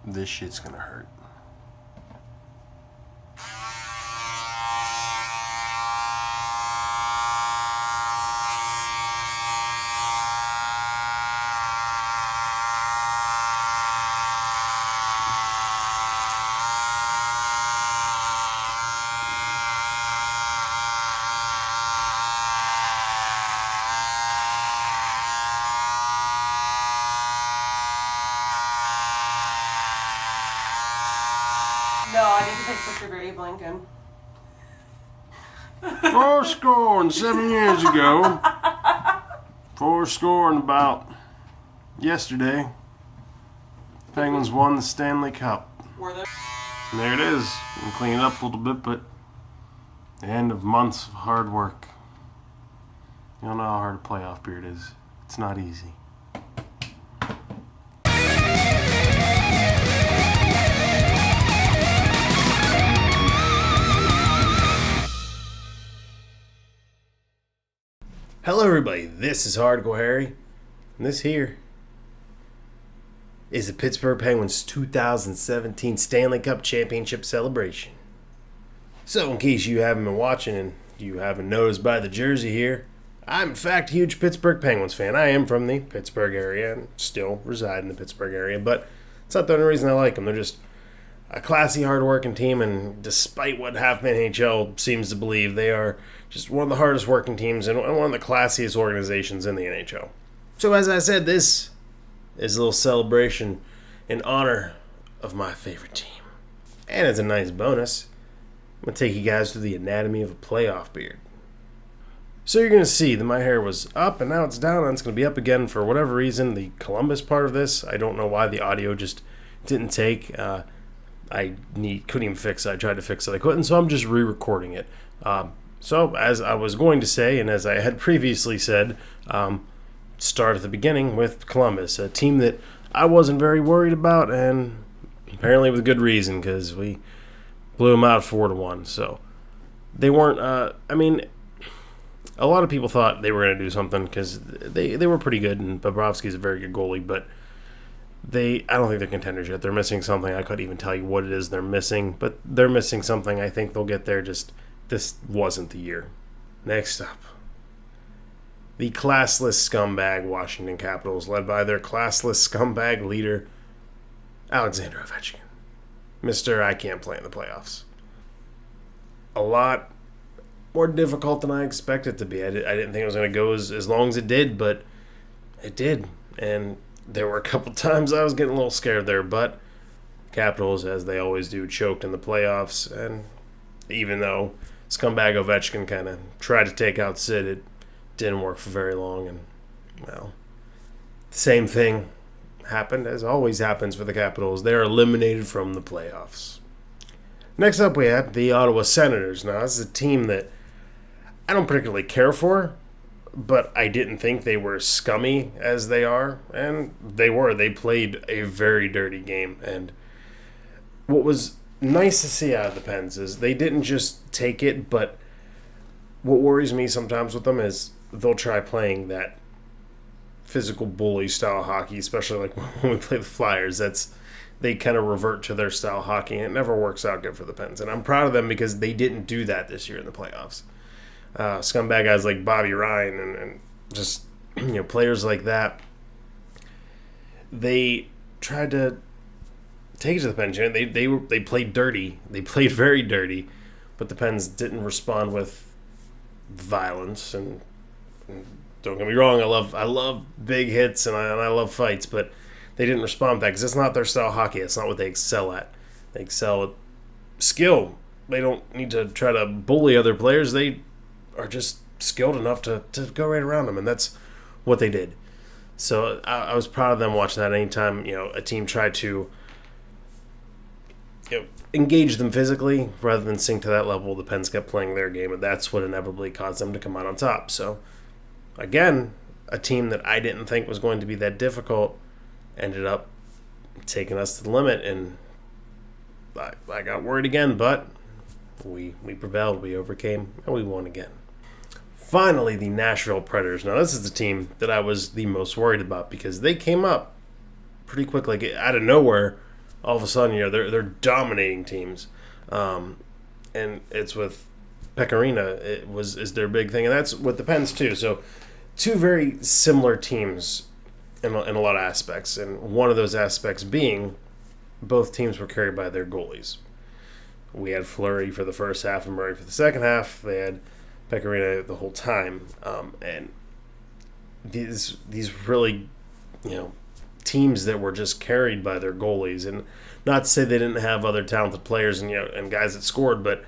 This shit's gonna hurt. No, I need to take a picture of Abe Lincoln. 7 years ago. 4 about yesterday. Penguins won the Stanley Cup. Were there? And there it is. I'm cleaning it up a little bit, but the end of months of hard work. You don't know how hard a playoff period is. It's not easy. Hello everybody, this is Hardcore Harry, and this here is the Pittsburgh Penguins 2017 Stanley Cup Championship celebration. So in case you haven't been watching and you haven't noticed by the jersey here, I'm in fact a huge Pittsburgh Penguins fan. I am from the Pittsburgh area and still reside in the Pittsburgh area, but it's not the only reason I like them. They're just a classy, hard-working team, and despite what half the NHL seems to believe, they are just one of the hardest working teams and one of the classiest organizations in the NHL. So as I said, this is a little celebration in honor of my favorite team. And as a nice bonus, I'm going to take you guys through the anatomy of a playoff beard. So you're going to see that my hair was up and now it's down, and it's going to be up again for whatever reason. The Columbus part of this, I don't know why the audio just didn't take. Couldn't even fix it. I tried to fix it, I couldn't, so I'm just re-recording it. So as I was going to say, and as I had previously said, start at the beginning with Columbus, a team that I wasn't very worried about, and apparently with good reason, because we blew them out 4-1. So they weren't. A lot of people thought they were going to do something because they were pretty good, and Bobrovsky's a very good goalie, but I don't think they're contenders yet. They're missing something. I couldn't even tell you what it is they're missing, but they're missing something. I think they'll get there. Just this wasn't the year. Next up, the classless scumbag Washington Capitals, led by their classless scumbag leader, Alexander Ovechkin. Mr. I can't play in the playoffs. A lot more difficult than I expected it to be. I didn't think it was going to go as long as it did, but it did. And there were a couple times I was getting a little scared there, but Capitals, as they always do, choked in the playoffs. And even though scumbag Ovechkin kind of tried to take out Sid, it didn't work for very long. And, well, the same thing happened as always happens for the Capitals. They are eliminated from the playoffs. Next up, we had the Ottawa Senators. Now, this is a team that I don't particularly care for, but I didn't think they were as scummy as they are, and they were. They played a very dirty game, and what was nice to see out of the Pens is they didn't just take it, but what worries me sometimes with them is they'll try playing that physical bully style hockey, especially like when we play the Flyers. They kind of revert to their style hockey, and it never works out good for the Pens, and I'm proud of them because they didn't do that this year in the playoffs. Scumbag guys like Bobby Ryan and just players like that, they tried to take it to the Pens. They played dirty. They played very dirty, but the Pens didn't respond with violence. And don't get me wrong, I love big hits and I love fights, but they didn't respond to that because it's not their style hockey. It's not what they excel at. They excel at skill. They don't need to try to bully other players. They are just skilled enough to go right around them, and that's what they did. So I was proud of them watching that. Anytime a team tried to engage them physically rather than sink to that level, the Pens kept playing their game, and that's what inevitably caused them to come out on top. So again, a team that I didn't think was going to be that difficult ended up taking us to the limit, and I got worried again, but we prevailed, we overcame, and we won again. Finally, the Nashville Predators. Now, this is the team that I was the most worried about because they came up pretty quickly. Out of nowhere, all of a sudden, they're dominating teams, and it's with Pecorina. Is their big thing, and that's with the Pens too. So, two very similar teams in a lot of aspects, and one of those aspects being both teams were carried by their goalies. We had Fleury for the first half and Murray for the second half. They had Pecorina the whole time, and these really, teams that were just carried by their goalies. And not to say they didn't have other talented players and guys that scored, but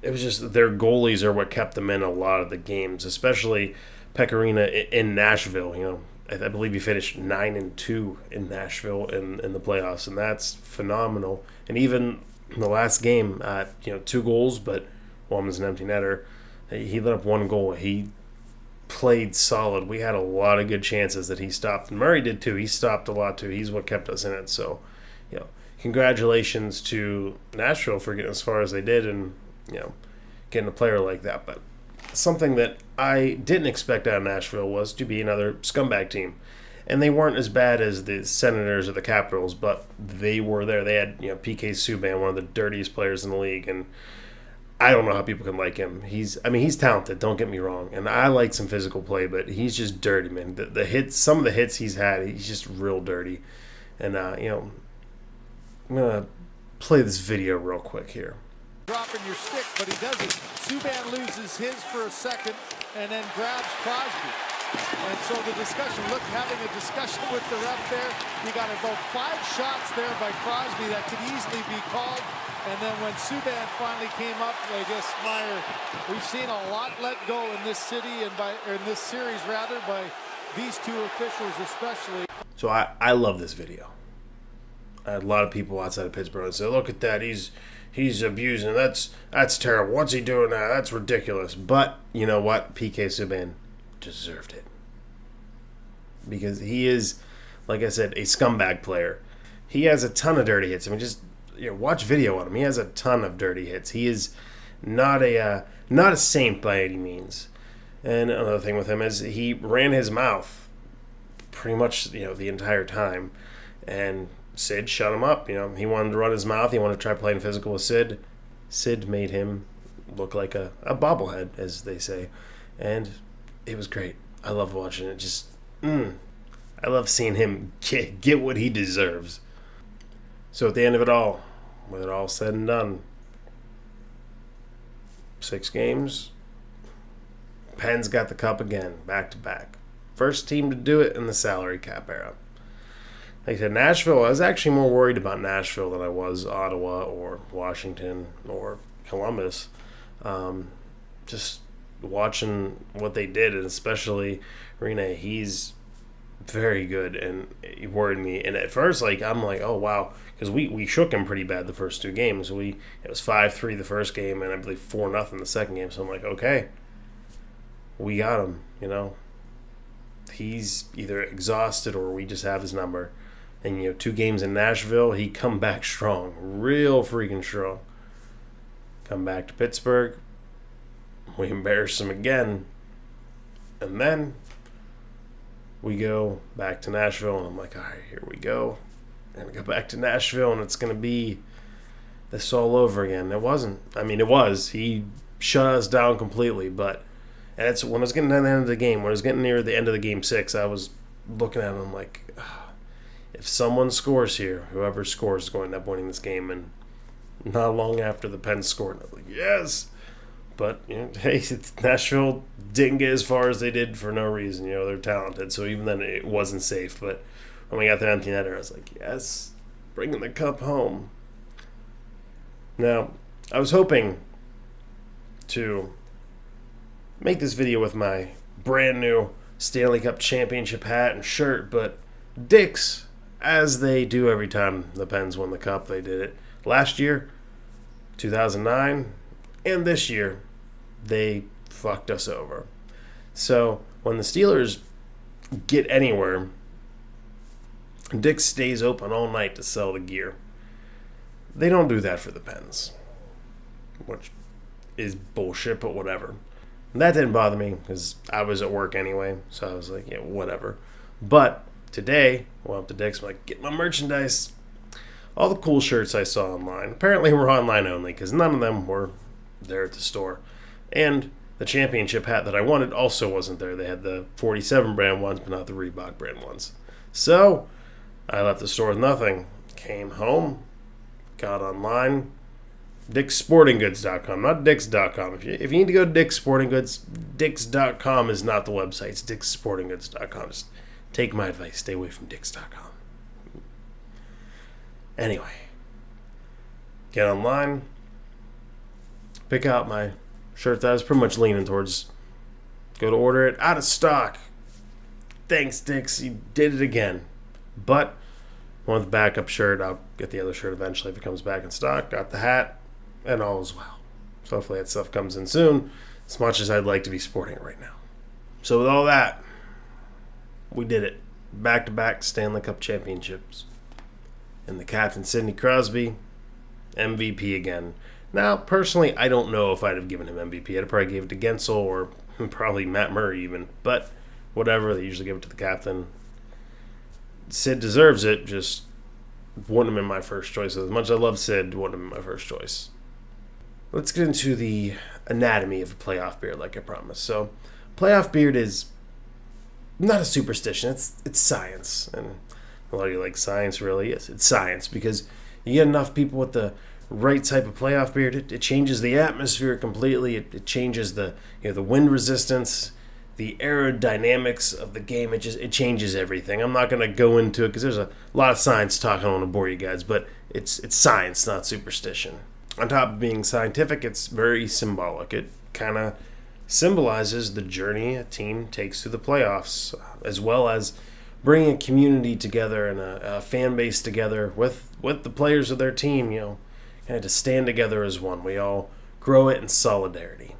it was just their goalies are what kept them in a lot of the games, especially Pecorina in Nashville. I believe he finished 9-2 in Nashville in the playoffs, and that's phenomenal. And even in the last game, 2 goals, but one was an empty netter. He let up 1 goal. He played solid. We had a lot of good chances that he stopped, and Murray did too. He stopped a lot too. He's what kept us in it. So, congratulations to Nashville for getting as far as they did, and getting a player like that. But something that I didn't expect out of Nashville was to be another scumbag team. And they weren't as bad as the Senators or the Capitals, but they were there. They had, PK Subban, one of the dirtiest players in the league, and I don't know how people can like him. He's talented, don't get me wrong, and I like some physical play, but he's just dirty, man. The hits, some of the hits he's had, he's just real dirty. And I'm gonna play this video real quick here. Dropping your stick, but he doesn't. Subban loses his for a second and then grabs Crosby. And so the discussion, having a discussion with the ref there, you got about 5 shots there by Crosby that could easily be called. And then when Subban finally came up, I guess, Meyer, we've seen a lot let go in this city and in this series rather by these 2 officials especially. So I love this video. I had a lot of people outside of Pittsburgh that say, look at that, he's abusing. That's terrible. What's he doing now? That's ridiculous. But you know what? PK Subban deserved it. Because he is, like I said, a scumbag player. He has a ton of dirty hits. Just watch video on him. He has a ton of dirty hits. He is not a saint by any means. And another thing with him is he ran his mouth pretty much the entire time, and Sid shut him up. He wanted to run his mouth. He wanted to try playing physical with Sid. Sid made him look like a bobblehead, as they say, and it was great. I love watching it. I love seeing him get what he deserves. So at the end of it all, when it all said and done, 6 games, Pens got the cup again, back to back. First team to do it in the salary cap era. Like I said, Nashville, I was actually more worried about Nashville than I was Ottawa or Washington or Columbus. Just watching what they did, and especially Rene, he's very good, and he worried me. And at first, I'm like, oh wow, because we shook him pretty bad the first 2 games. It was 5-3 the first game, and I believe 4-0 the second game. So I'm like, okay, we got him. He's either exhausted or we just have his number. And 2 games in Nashville, he come back strong, real freaking strong. Come back to Pittsburgh, we embarrass him again, and then we go back to Nashville, and I'm like, all right, here we go. I'm going to go back to Nashville, and it's going to be this all over again. It wasn't. It was. He shut us down completely, but that's when I was getting to the end of the game, when I was getting near the end of the game 6, I was looking at him like, if someone scores here, whoever scores is going to end up winning this game. And not long after the Pens scored, I was like, yes. But, hey, Nashville didn't get as far as they did for no reason. They're talented. So even then, it wasn't safe. But when we got the empty netter, I was like, yes, bringing the cup home. Now, I was hoping to make this video with my brand new Stanley Cup Championship hat and shirt, but Dick's, as they do every time the Pens win the cup, they did it last year, 2009, and this year, they fucked us over. So when the Steelers get anywhere, Dick's stays open all night to sell the gear. They don't do that for the Pens, which is bullshit, but whatever. And that didn't bother me because I was at work anyway, so I was like, yeah, whatever. But today, I went up to Dick's, I'm like, get my merchandise. all the cool shirts I saw online apparently were online only because none of them were there at the store. And the championship hat that I wanted also wasn't there. They had the 47 brand ones, but not the Reebok brand ones. So I left the store with nothing. Came home, got online, Dick'sSportingGoods.com, not Dicks.com. If you need to go to Dick's Sporting Goods, Dicks.com is not the website. It's Dick'sSportingGoods.com. Just take my advice. Stay away from Dicks.com. Anyway, get online, pick out my shirt that I was pretty much leaning towards. Go to order it. Out of stock. Thanks, Dicks. You did it again. But want the backup shirt. I'll get the other shirt eventually if it comes back in stock. Got the hat, and all is well. So hopefully that stuff comes in soon, as much as I'd like to be sporting it right now. So with all that, we did it. Back-to-back Stanley Cup championships. And the captain, Sidney Crosby, MVP again. Now, personally, I don't know if I'd have given him MVP. I'd have probably gave it to Gensel or probably Matt Murray even. But whatever, they usually give it to the captain. Sid deserves it, just wouldn't have been my first choice. As much as I love Sid, wouldn't have been my first choice. Let's get into the anatomy of a playoff beard, like I promised. So, playoff beard is not a superstition. It's science. And a lot of you like science, really. Yes, it's science because you get enough people with the right type of playoff beard, it changes the atmosphere completely. It changes the the wind resistance, the aerodynamics of the game. It changes everything. I'm not going to go into it because there's a lot of science talk. I don't want to bore you guys, but it's science, not superstition. On top of being scientific, it's very symbolic. It kind of symbolizes the journey a team takes through the playoffs, as well as bringing a community together and a fan base together with the players of their team, kind of to stand together as one. We all grow it in solidarity.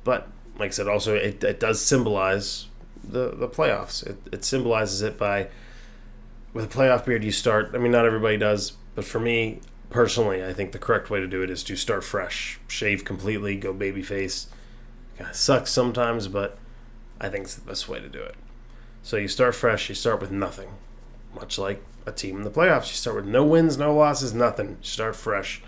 But like I said, also it does symbolize the playoffs. It symbolizes it by, with a playoff beard, you start, not everybody does, but for me, personally, I think the correct way to do it is to start fresh. Shave completely, go babyface. Kind of sucks sometimes, but I think it's the best way to do it. So you start fresh, you start with nothing. Much like a team in the playoffs. You start with no wins, no losses, nothing. You start fresh.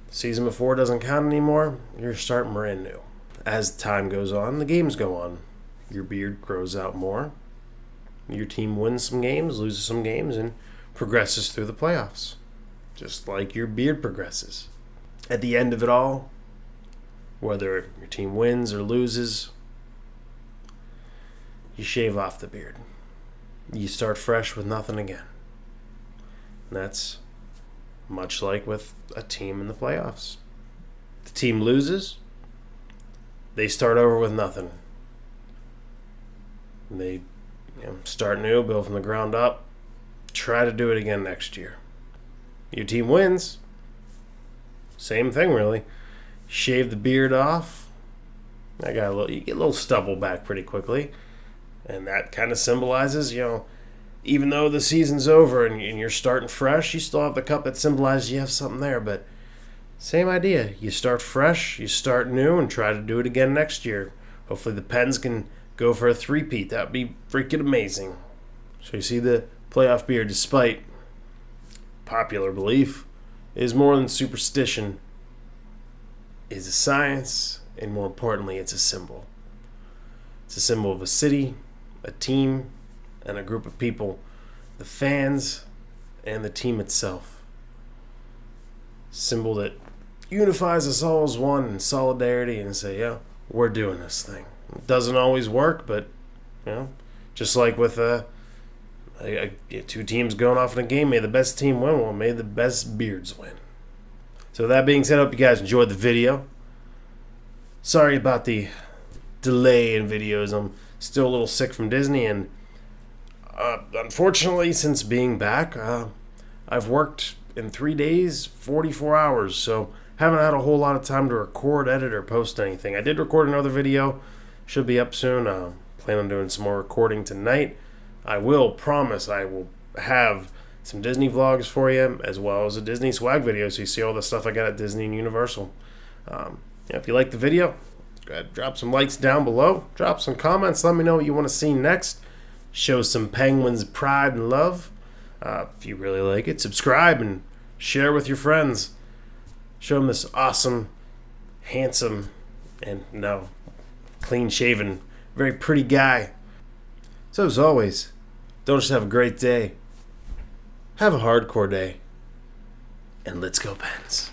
Season before doesn't count anymore. You're starting brand new. As time goes on, the games go on. Your beard grows out more. Your team wins some games, loses some games, and progresses through the playoffs. Just like your beard progresses. At the end of it all, whether your team wins or loses, you shave off the beard. You start fresh with nothing again. And that's much like with a team in the playoffs. The team loses, they start over with nothing. They start new, build from the ground up, try to do it again next year. Your team wins, same thing really. Shave the beard off. You get a little stubble back pretty quickly. And that kind of symbolizes, even though the season's over and you're starting fresh, you still have the cup that symbolizes you have something there. But same idea. You start fresh, you start new, and try to do it again next year. Hopefully the Pens can go for a three-peat. That would be freaking amazing. So you see the playoff beard, despite popular belief, is more than superstition. Is a science, and more importantly, it's a symbol. It's a symbol of a city, a team, and a group of people, the fans, and the team itself. Symbol that unifies us all as one in solidarity and say, we're doing this thing. It doesn't always work, but, just like with two teams going off in a game, may the best team win. Well, may the best beards win. So with that being said, I hope you guys enjoyed the video. Sorry about the delay in videos. I'm still a little sick from Disney, and unfortunately, since being back, I've worked in 3 days, 44 hours, so haven't had a whole lot of time to record, edit, or post anything. I did record another video, should be up soon. Plan on doing some more recording tonight. I will promise I will have some Disney vlogs for you, as well as a Disney swag video, so you see all the stuff I got at Disney and Universal. If you like the video, go ahead, drop some likes down below. Drop some comments. Let me know what you want to see next. Show some Penguins pride and love. If you really like it, subscribe and share with your friends. Show them this awesome, handsome, and clean-shaven, very pretty guy. So as always, don't just have a great day. Have a hardcore day. And let's go, Pens.